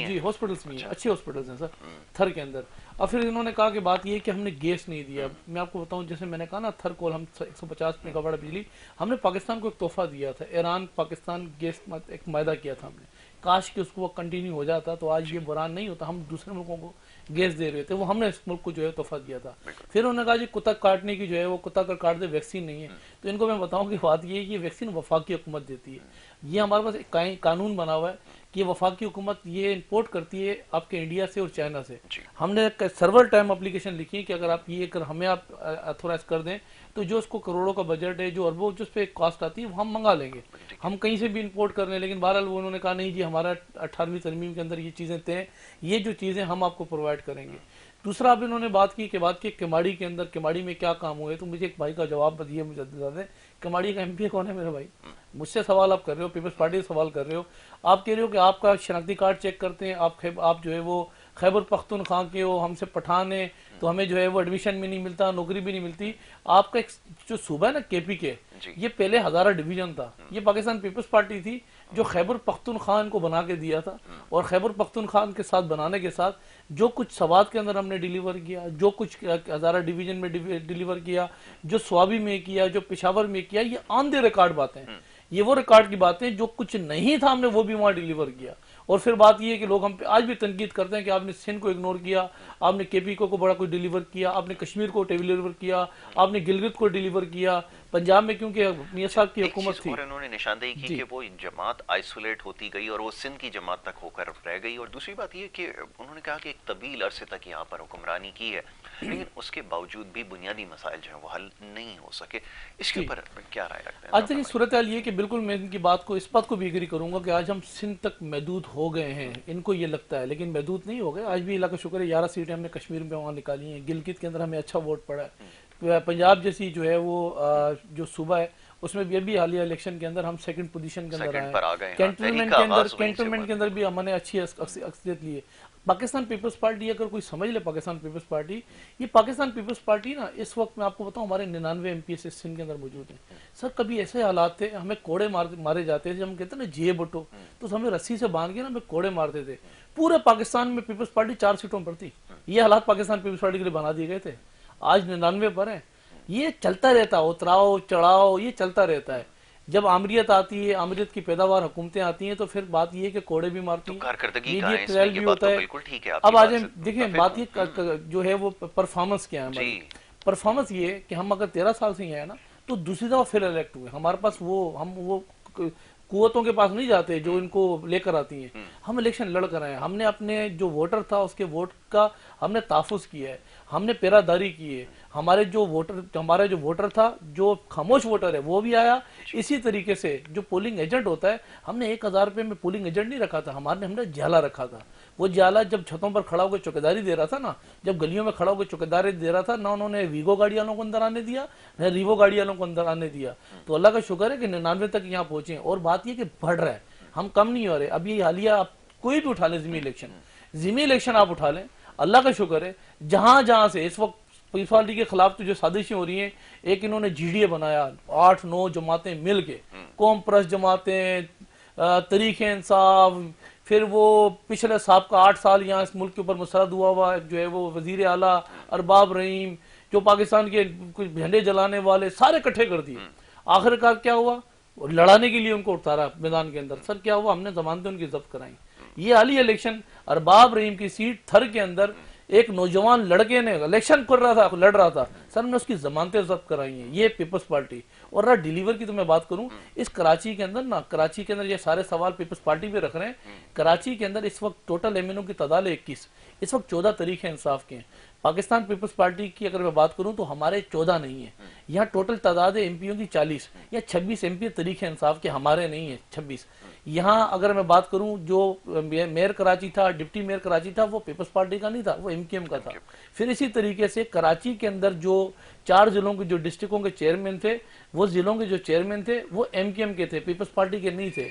Speaker 3: جی ہاسپٹلس بھی ہیں، اچھے ہاسپٹلس ہیں سر تھر کے اندر۔ اور پھر انہوں نے کہا کہ بات یہ ہے کہ ہم نے گیس نہیں دیا۔ میں آپ کو بتاؤں، جیسے میں نے کہا نا تھر کول ہم 150 میگا واٹ بجلی ہم نے پاکستان کو ایک تحفہ دیا تھا، ایران پاکستان گیس ایک معاہدہ کیا تھا ہم نے، کاش کہ اس کو کنٹینیو ہو جاتا تو آج یہ بحران نہیں ہوتا۔ ہم دوسرے ملکوں کو گیس دے رہے تھے، وہ ہم نے اس ملک کو جو ہے تحفہ دیا تھا۔ پھر انہوں نے کہا جی کتا کاٹنے کی جو ہے وہ کتا کا کاٹ دے، ویکسین نہیں ہے۔ تو ان کو میں بتاؤں کہ بات یہ ہے کہ یہ ویکسین وفاقی حکومت دیتی ہے، یہ ہمارے پاس ایک قانون بنا ہوا ہے کہ وفاقی حکومت یہ امپورٹ کرتی ہے آپ کے انڈیا سے اور چائنا سے۔ ہم نے سرور ٹائم اپلیکیشن لکھی ہے کہ اگر آپ یہ اگر ہمیں آپ اتھورائز کر دیں تو جو اس کو کروڑوں کا بجٹ ہے، جو اربوں جو اس پہ کاسٹ آتی ہے وہ ہم منگا لیں گے، ہم کہیں سے بھی امپورٹ کر لیں۔ لیکن بہرحال انہوں نے کہا نہیں جی ہمارا 18ویں ترمیم کے اندر یہ چیزیں طے، یہ جو چیزیں ہم آپ کو پرووائڈ کریں گے۔ دوسرا اب انہوں نے بات کی کہ کماڑی کے اندر کماڑی میں کیا کام ہوئے، تو مجھے ایک بھائی کا جواب دیے مجھے بتا دیں کماڑی کا ایم پی کون ہے میرے بھائی؟ مجھ سے سوال آپ کر رہے ہو، پیپلز پارٹی سے سوال کر رہے ہو، آپ کہہ رہے ہو کہ آپ کا شناختی کارڈ چیک کرتے ہیں، آپ جو ہے وہ خیبر پختونخوا کے ہو، ہم سے پٹھان ہیں تو ہمیں جو ہے وہ ایڈمیشن بھی نہیں ملتا، نوکری بھی نہیں ملتی۔ آپ کا ایک جو صوبہ ہے نا کے پی کے، یہ پہلے ہزارہ ڈویژن تھا، یہ پاکستان پیپلز پارٹی تھی جو خیبر پختونخوا کو بنا کے دیا تھا، اور خیبر پختونخوا کے ساتھ بنانے کے ساتھ جو کچھ سوات کے اندر ہم نے ڈیلیور کیا، جو کچھ ہزارہ ڈویژن میں ڈیلیور کیا، جو سوابی میں کیا، جو پشاور میں کیا، یہ آن دے ریکارڈ باتیں، یہ وہ ریکارڈ کی باتیں جو کچھ نہیں تھا ہم نے وہ بھی وہاں ڈیلیور کیا۔ اور پھر بات یہ ہے کہ لوگ ہم پہ آج بھی تنقید کرتے ہیں کہ آپ نے سندھ کو اگنور کیا، آپ نے کے پی کو بڑا کوئی ڈیلیور کیا، آپ نے کشمیر کو ڈیلیور کیا، آپ نے گلگت کو ڈیلیور کیا، پنجاب میں کیونکہ میاں صاحب کی حکومت تھی۔
Speaker 2: اور انہوں نے نشاندہی کی کہ وہ جماعت آئسولیٹ ہوتی گئی اور وہ سندھ کی جماعت تک ہو کر رہ گئی۔ اور دوسری بات یہ کہ انہوں نے کہا کہ ایک طویل عرصے تک یہاں پر حکمرانی کی ہے، لیکن اس کے باوجود بھی بنیادی مسائل جو ہیں وہ حل نہیں ہو سکے۔ اس کے اوپر کیا رائے رکھتے ہیں؟
Speaker 3: آج دیکھیں صورتحال یہ کہ بالکل میں ان کی بات کو، اس بات کو بھی ایگری کروں گا کہ آج ہم سندھ تک محدود ہو گئے ہیں، ان کو یہ لگتا ہے، لیکن محدود نہیں ہو گئے۔ آج بھی اللہ کا شکر ہے 11 سیٹیں ہم نے کشمیر میں وہاں نکالی ہیں، گلگت کے اندر ہمیں اچھا ووٹ پڑا ہے، پنجاب جیسی جو ہے وہ جو صوبہ ہے اس میں بھی ابھی حالیہ الیکشن کے اندر ہم سیکنڈ پوزیشن کے اندر
Speaker 2: سیکنڈ پر آ گئے
Speaker 3: آئے.
Speaker 2: ہیں.
Speaker 3: کینٹونمنٹ کے اندر بھی ہم نے اچھی اکثریت لی ہے. پاکستان پیپلز پارٹی اگر کوئی سمجھ لے پاکستان پیپلز پارٹی, یہ پاکستان پیپلز پارٹی نا اس وقت میں آپ کو بتاؤں ہمارے 99 ایم پی ایس سندھ کے اندر موجود ہیں سر. کبھی ایسے حالات تھے ہمیں کوڑے مارے جاتے تھے, ہم کہتے ہیں نا جے بٹو, تو ہمیں رسی سے باندھ کے نا ہمیں کوڑے مارتے تھے. پورے پاکستان میں پیپلز پارٹی 4 سیٹوں پر تھی. یہ حالات پاکستان پیپلز پارٹی کے لیے بنا دیے گئے تھے. آج 99 پر ہیں. یہ چلتا رہتا ہے, اتراؤ چڑھاؤ یہ چلتا رہتا ہے. جب آمریت آتی ہے, آمریت کی پیداوار حکومتیں آتی ہیں, تو پھر بات یہ ہے کہ کوڑے بھی مارتی ہیں, میڈیا ٹرائل بھی ہوتا ہے. اب آج دیکھیں بات یہ جو ہے وہ پرفارمنس کیا ہے ہماری. پرفارمنس یہ ہے کہ ہم اگر 13 سال سے ہی ہیں نا تو دوسری دفعہ پھر الیکٹ ہوئے. ہمارے پاس ہم وہ قوتوں کے پاس نہیں جاتے جو ان کو لے کر آتی ہیں. ہم الیکشن لڑ کر آئے ہیں. ہم نے اپنے جو ووٹر تھا اس کے ووٹ کا ہم نے تحفظ کیا ہے, ہم نے پیرا داری کی ہے. ہمارا جو ووٹر تھا, جو خاموش ووٹر ہے وہ بھی آیا. اسی طریقے سے جو پولنگ ایجنٹ ہوتا ہے, ہم نے 1000 روپے میں پولنگ ایجنٹ نہیں رکھا تھا, ہم نے جالا رکھا تھا. وہ جالا جب چھتوں پر کھڑا ہو کے چوکیداری دے رہا تھا نا, جب گلیوں میں کھڑا ہو کے چوکیداری دے رہا تھا, نہ انہوں نے ویگو گاڑی والوں کو اندر آنے دیا, نہ ریوو گاڑی والوں کو اندر آنے دیا. تو اللہ کا شکر ہے کہ 99 تک یہاں پہنچے. اور بات یہ کہ بڑھ رہا ہے, ہم کم نہیں ہو رہے. اب یہ حالیہ آپ کوئی بھی اٹھا لیں, ضمنی الیکشن آپ اٹھا لیں, اللہ کا شکر ہے جہاں سے اس وقت پیپلز پارٹی کے خلاف تو جو سازشیں ہو رہی ہیں, ایک انہوں نے جی ڈی اے بنایا 8-9 جماعتیں مل کے, قوم پرست جماعتیں, تحریک انصاف, پھر وہ پچھلے سابقہ 8 سال یہاں اس ملک کے اوپر مسرد ہوا جو ہے وہ وزیر اعلیٰ ارباب رحیم, جو پاکستان کے کچھ جھنڈے جلانے والے سارے اکٹھے کر دیے. آخر کار کیا ہوا, لڑانے کے لیے ان کو اتارا میدان کے اندر. سر کیا ہوا, ہم نے ضمانتیں ان کی ضبط کرائیں. یہ حالیہ الیکشن ارباب رحیم کی سیٹ تھر کے اندر ایک نوجوان لڑکے نے الیکشن کر رہا تھا, لڑ رہا تھا, سر نے اس کی ضمانتیں ضبط کرائی ہیں. یہ پیپلز پارٹی. اور رہا ڈیلیور کی تو میں بات کروں, اس کراچی کے اندر نا, کراچی کے اندر یہ سارے سوال پیپلز پارٹی پہ رکھ رہے ہیں. کراچی کے اندر اس وقت ٹوٹل ایم این او کی تعداد 21, اس وقت 14 تحریک انصاف کے ہیں. پاکستان پیپلز پارٹی کی اگر میں بات کروں تو ہمارے 14 نہیں ہیں. یہاں ٹوٹل تعداد ایم پیوں کی 40 یا 26 ایم پی تحریک انصاف کے, ہمارے نہیں ہیں 26. یہاں اگر میں بات کروں جو میئر کراچی تھا, ڈپٹی میئر کراچی تھا, وہ پیپلز پارٹی کا نہیں تھا, وہ ایم کیو ایم کا تھا. پھر اسی طریقے سے کراچی کے اندر جو 4 ضلعوں کے جو ڈسٹرکوں کے چیئرمین تھے, وہ ضلعوں کے جو چیئرمین تھے وہ ایم کیو ایم کے تھے, پیپلز پارٹی کے نہیں تھے.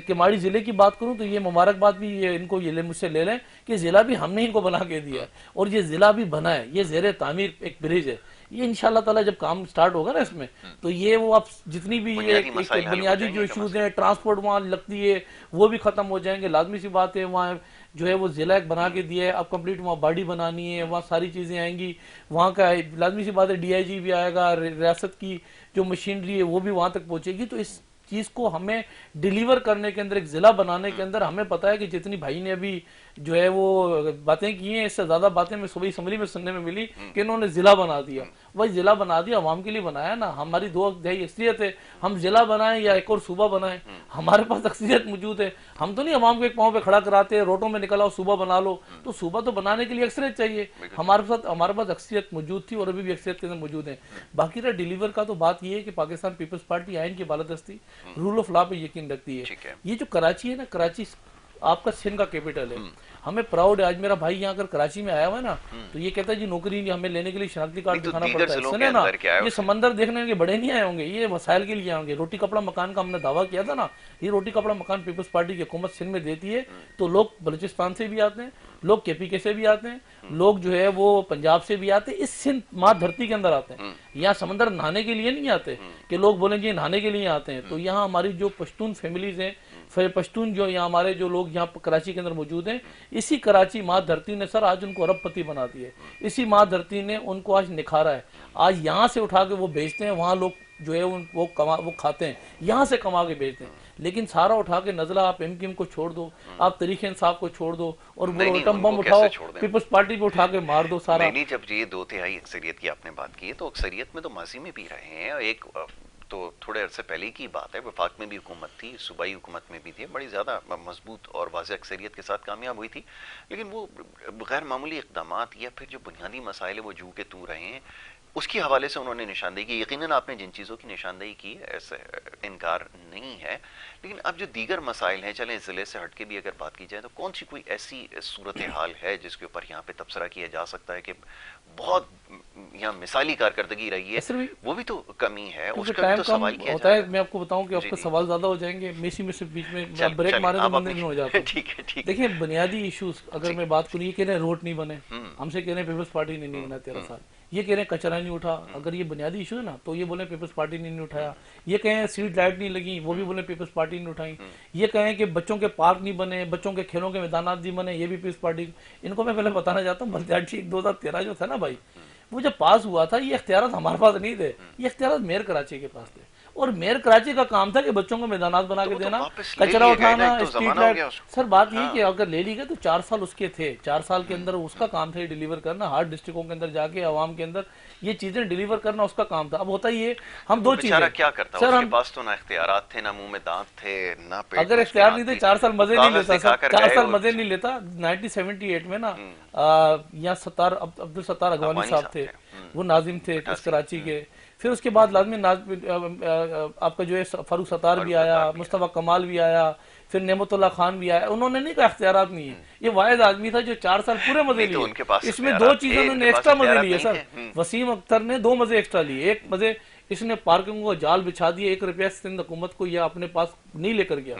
Speaker 3: کماڑی ضلع کی بات کروں تو یہ مبارکباد بھی ان کو یہ مجھ سے لے لیں کہ ضلع بھی ہم نے ان کو بنا کے دیا ہے, اور یہ ضلع بھی بنا ہے. یہ زیر تعمیر ایک برج ہے. یہ انشاءاللہ تعالی جب کام سٹارٹ ہوگا نا اس میں, تو یہ وہ اب جتنی بھی بنیادی جو ایشوز ہیں, ٹرانسپورٹ وہاں لگتی ہے وہ بھی ختم ہو جائیں گے. لازمی سی بات ہے, وہاں جو ہے وہ ضلع ایک بنا کے دیا ہے, اب کمپلیٹ وہاں باڈی بنانی ہے, وہاں ساری چیزیں آئیں گی. وہاں کا لازمی سی بات ہے ڈی آئی جی بھی آئے گا, ریاست کی جو مشینری ہے وہ بھی وہاں تک پہنچے گی. تو اس چیز کو ہمیں ڈیلیور کرنے کے اندر, ایک ضلع بنانے کے اندر, ہمیں پتا ہے کہ جتنی بھائی نے ابھی جو ہے وہ باتیں کی ہیں, اس سے زیادہ باتیں میں صبح اسمبلی میں سننے میں ملی کہ انہوں نے ضلع بنا دیا. وہی ضلع بنا دیا, عوام کے لیے بنایا نا. ہماری 2 دہائی اکثریت ہے, ہم ضلع بنائیں یا ایک اور صوبہ بنائیں, ہمارے پاس اکثریت موجود ہے. ہم تو نہیں عوام کو ایک پاؤں پہ کھڑا کراتے, روٹوں میں نکل آؤ صوبہ بنا لو. تو صوبہ تو بنانے کے لیے اکثریت چاہیے. ہمارے پاس اکثریت موجود تھی اور ابھی بھی اکثریت کے اندر موجود ہیں. باقی رہا ڈیلیور کا, تو بات یہ ہے کہ پاکستان پیپلز پارٹی آئین کی بالادستی, رول آف لا پہ یقین رکھتی ہے. یہ جو کراچی ہے نا, کراچی آپ کا سندھ کا کیپٹل ہے. ہمیں پراؤڈ ہے. آج میرا بھائی یہاں اگر کراچی میں آیا ہوا ہے نا, تو یہ کہتا ہے جی نوکری ہمیں لینے کے لیے شناختی کارڈ دکھانا پڑتا ہے. سنے نا, یہ سمندر دیکھنے کے بڑے نہیں آئے ہوں گے, یہ وسائل کے لیے آئیں گے. روٹی کپڑا مکان کا ہم نے دعویٰ کیا تھا نا, یہ روٹی کپڑا مکان پیپلز پارٹی کی حکومت سندھ میں دیتی ہے. تو لوگ بلوچستان سے بھی آتے ہیں, لوگ کے پی کے سے بھی آتے ہیں, لوگ جو ہے وہ پنجاب سے بھی آتے ہیں, اس سندھ ماں دھرتی کے اندر آتے ہیں. یہاں سمندر نہانے کے لیے نہیں آتے کہ لوگ بولیں جی نہانے کے لیے آتے ہیں. تو یہاں ہماری جو پشتون فیملیز ہیں, پشتون جو یہاں ہمارے جو لوگ یہاں کراچی کے اندر موجود ہیں, اسی کراچی ماں دھرتی نے سر آج ان کو ارب پتی بنا دی ہے. اسی ماں دھرتی نے ان کو آج نکھارا ہے. آج یہاں سے اٹھا کے وہ بیچتے ہیں, وہاں لوگ جو ہے وہ کھاتے ہیں, یہاں سے کما کے بیچتے ہیں. لیکن سارا اٹھا کے نزلہ آپ ایم کیو ایم کو چھوڑ دو, آپ تحریک انصاف کو چھوڑ دو, اور وہ ایٹم بم اٹھاؤ پیپلز پارٹی کو اٹھا کے مار دو سارا.
Speaker 2: نہیں, جب یہ 2/3 اکثریت کی آپ نے بات کی ہے, تو اکثریت میں تو ماضی میں بھی رہے ہیں. ایک تو تھوڑے عرصے پہلے کی بات ہے, وفاق میں بھی حکومت تھی, صوبائی حکومت میں بھی تھی, بڑی زیادہ مضبوط اور واضح اکثریت کے ساتھ کامیاب ہوئی تھی. لیکن وہ غیر معمولی اقدامات یا پھر جو بنیادی مسائل وہ جو کہ تو رہے ہیں, اس کی حوالے سے انہوں نے نشاندہی کی. یقیناً آپ نے جن چیزوں کی نشاندہی کی ایسے انکار نہیں ہے, لیکن اب جو دیگر مسائل ہیں, چلیں ضلع سے ہٹ کے بھی اگر بات کی جائے تو کون سی کوئی ایسی صورتحال ہے جس کے اوپر یہاں پہ تبصرہ کیا جا سکتا ہے کہ بہت یہاں مثالی کارکردگی رہی ہے, وہ بھی تو کمی ہے, اس کا بھی تو سوال کیا
Speaker 3: ہوتا ہے.
Speaker 2: جائے گا.
Speaker 3: میں آپ کو بتاؤں کہ آپ کے سوال زیادہ ہو جائیں گے, میں بیچ میں بریک مارے تو بندے نہیں ہو جاتا. دیکھیں بنیادی ایشوز اگر میں بات کروں, یہ کہہ رہے ہیں روڈ نہیں بنے, ہم سے کہہ رہے ہیں پیپلز پارٹی نے نہیں بنا 13 سال, یہ کہہ رہے ہیں کچرا نہیں اٹھا. اگر یہ بنیادی ایشو ہے نا تو یہ بولیں پیپلز پارٹی نے نہیں اٹھایا. یہ کہیں سٹریٹ لائٹ نہیں لگی, وہ بھی بولیں پیپلز پارٹی نے اٹھائی. یہ کہیں کہ بچوں کے پارک نہیں بنے, بچوں کے کھیلوں کے میدانات نہیں بنے, یہ بھی پیپلز پارٹی. ان کو میں پہلے بتانا چاہتا ہوں, بلدیاتی 2013 جو تھا نا بھائی, وہ جب پاس ہوا تھا, یہ اختیارات ہمارے پاس نہیں تھے, یہ اختیارات میئر کراچی کے پاس تھے. اور میئر کراچی کا کام تھا کہ بچوں کو میدانات بنا کے دینا, کچرا اٹھانا, اسٹریٹ لائٹ. سر بات یہی کہ اگر لے لی گئے تو 4 سال اس کے تھے, 4 سال کے اندر اس کا کام تھا یہ ڈیلیور کرنا, ہر ڈسٹرکوں کے اندر جا کے عوام کے اندر یہ چیزیں ڈیلیور کرنا اس کا کام تھا. اب ہوتا یہ ہم دو چیزیں,
Speaker 2: کیا کرتا, اس کے پاس تو نہ اختیارات تھے, نہ منہ میں دانت تھے, نہ پیٹ.
Speaker 3: اگر اختیار نہیں تھے 4 سال مزے نہیں لیتا سر, 4 سال مزے نہیں لیتا. 1978 میں نا یہاں عبدالستار اغوانی صاحب تھے, وہ ناظم تھے اس کراچی کے. پھر اس کے بعد لازمی آپ کا جو ہے فاروق ستار بھی آیا, مصطفیٰ کمال بھی آیا, پھر نعمت اللہ خان بھی آیا. انہوں نے نہیں کہا اختیارات نہیں ہے. یہ واحد آدمی تھا جو 4 سال پورے مزے لیے. اس میں 2 چیزوں نے ایکسٹرا مزے لیے سر. وسیم اختر نے 2 مزے ایکسٹرا لیے. ایک مزے اس نے پارکنگ کو جال بچھا دیے, 1 روپیہ سندھ حکومت کو یہ اپنے پاس نہیں لے کر گیا.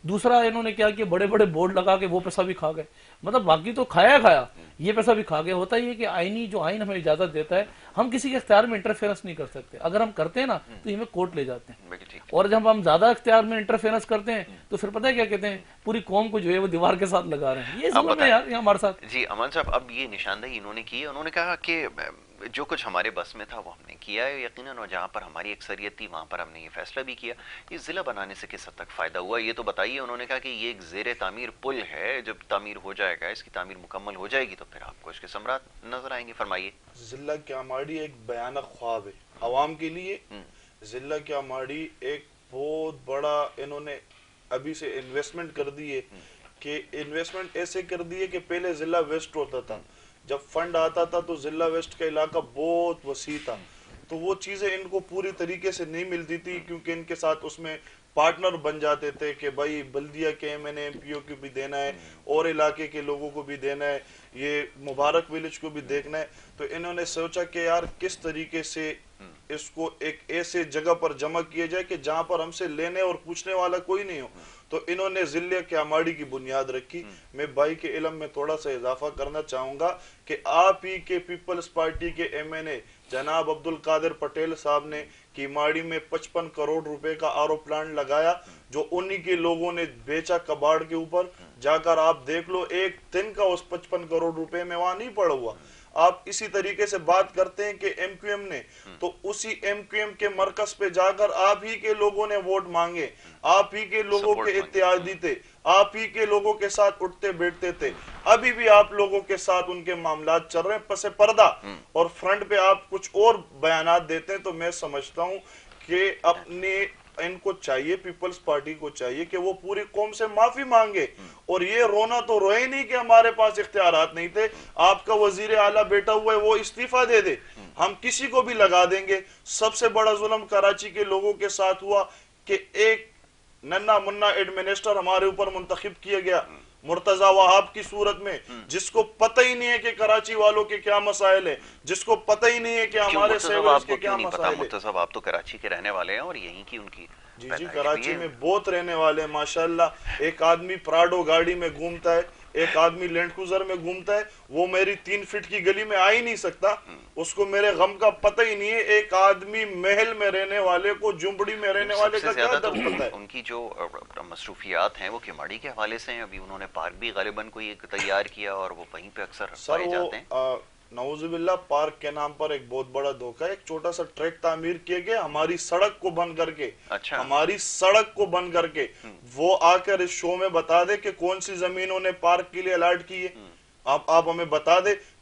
Speaker 3: دوسرا انہوں نے کیا کہ بڑے بڑے بورڈ لگا کے وہ پیسہ بھی کھا گئے. مطلب باقی تو کھایا, یہ پیسہ بھی کھا گئے. ہوتا یہ کہ آئین ہمیں اجازت دیتا ہے, ہم کسی کے اختیار میں انٹرفیرنس نہیں کر سکتے. اگر ہم کرتے ہیں نا تو ہمیں کورٹ لے جاتے ہیں, اور جب ہم زیادہ اختیار میں انٹرفیرنس کرتے ہیں تو پھر پتہ ہے کیا کہتے ہیں, پوری قوم کو جو ہے وہ دیوار کے ساتھ لگا رہے ہیں. یہ ظلم ہے یار ہمارے ساتھ.
Speaker 2: جی امان صاحب, اب یہ نشاندہی انہوں نے کی, انہوں نے کہا کہ جو کچھ ہمارے بس میں تھا وہ ہم نے کیا ہے یقیناً, اور جہاں پر ہماری اکثریت تھی وہاں پر ہم نے یہ فیصلہ بھی کیا. یہ ضلع بنانے سے کس حد تک فائدہ ہوا یہ تو بتائیے. انہوں نے کہا کہ یہ ایک زیر تعمیر پل ہے, جب تعمیر ہو جائے گا, اس کی تعمیر مکمل ہو جائے گی تو پھر آپ کو اس کے ثمرات نظر آئیں گے. فرمائیے.
Speaker 1: ضلع کیاماڑی ایک بھیانک خواب ہے عوام کے لیے. ضلع کیاماڑی ایک بہت بڑا انہوں نے ابھی سے انویسٹمنٹ کر دی ہے, کہ انویسٹمنٹ ایسے کر دی ہے کہ پہلے ضلع ویسٹ ہوتا تھا, جب فنڈ آتا تھا تو ضلع ویسٹ کا علاقہ بہت وسیع تھا, تو وہ چیزیں ان کو پوری طریقے سے نہیں ملتی تھی, کیونکہ ان کے ساتھ اس میں پارٹنر بن جاتے تھے کہ بھائی بلدیہ کے M N A M P O کو بھی دینا ہے, اور علاقے کے لوگوں کو بھی دینا ہے, یہ مبارک ویلیج کو بھی دیکھنا ہے. تو انہوں نے سوچا کہ یار کس طریقے سے اس کو ایک ایسے جگہ پر جمع کیا جائے کہ جہاں پر ہم سے لینے اور پوچھنے والا کوئی نہیں ہو. تو انہوں نے ضلع کیاماڑی کی بنیاد رکھی. میں بھائی کے علم میں تھوڑا سا اضافہ کرنا چاہوں گا کہ آپ ہی کے پیپلز پارٹی کے ایم این اے جناب عبدالقادر پٹیل صاحب نے کیماڑی میں 55 کروڑ روپے کا آرو پلانٹ لگایا, جو انہی کے لوگوں نے بیچا کباڑ کے اوپر. جا کر آپ دیکھ لو, ایک دن کا اس 55 کروڑ روپے میں وہاں نہیں پڑا ہوا. آپ اسی طریقے سے بات کرتے ہیں کہ ایم کیو ایم نے, تو اسی ایم کیو ایم کے مرکز پہ جا کر آپ ہی کے لوگوں نے ووٹ مانگے, آپ ہی کے لوگوں کے اتحادی تھے, آپ ہی کے لوگوں کے ساتھ اٹھتے بیٹھتے تھے. ابھی بھی آپ لوگوں کے ساتھ ان کے معاملات چل رہے ہیں پس پردہ, اور فرنٹ پہ آپ کچھ اور بیانات دیتے ہیں. تو میں سمجھتا ہوں کہ اپنے ان کو چاہیے, پیپلز پارٹی کو چاہیے کہ وہ پوری قوم سے معافی مانگے, اور یہ رونا تو روئے نہیں کہ ہمارے پاس اختیارات نہیں تھے. آپ کا وزیر اعلیٰ بیٹا ہوا ہے, وہ استعفیٰ دے دے, ہم کسی کو بھی لگا دیں گے. سب سے بڑا ظلم کراچی کے لوگوں کے ساتھ ہوا کہ ایک ننا منا ایڈمنسٹر ہمارے اوپر منتخب کیا گیا مرتضی وہاب کی صورت میں, جس کو پتہ ہی نہیں ہے کہ کراچی والوں کے کیا مسائل ہیں, جس کو پتہ ہی نہیں ہے کہ ہمارے سیوریج کے کیا مسائل ہیں.
Speaker 2: مرتضی وہاب تو کراچی کے رہنے والے ہیں اور یہیں کی ان کی
Speaker 1: جی کراچی میں بہت رہنے والے ہیں ماشاءاللہ. ایک آدمی پراڈو گاڑی میں گھومتا ہے, ایک آدمی لینڈ کروزر میں گھومتا ہے, وہ میری 3 فٹ کی گلی میں آ ہی نہیں سکتا, اس کو میرے غم کا پتہ ہی نہیں ہے. ایک آدمی محل میں رہنے والے کو جھمپڑی میں رہنے والے کا کیا درد پتہ ہے.
Speaker 2: ان کی جو مصروفیات ہیں وہ کیماڑی کے حوالے سے ہیں. ابھی انہوں نے پارک بھی غالباً کوئی ایک تیار کیا اور وہ وہیں پہ اکثر پائے جاتے ہیں.
Speaker 1: نعوذ باللہ, پارک کے نام پر ایک بہت بڑا دھوکہ ہے. ایک چھوٹا سا ٹریک تعمیر کیے گئے ہماری سڑک کو بند کر کے, ہماری سڑک کو بند کر کے. وہ آ کر اس شو میں بتا دے کہ کون سی زمین انہیں پارک کے لیے الاٹ کی ہے. آپ ہمیں بتا دے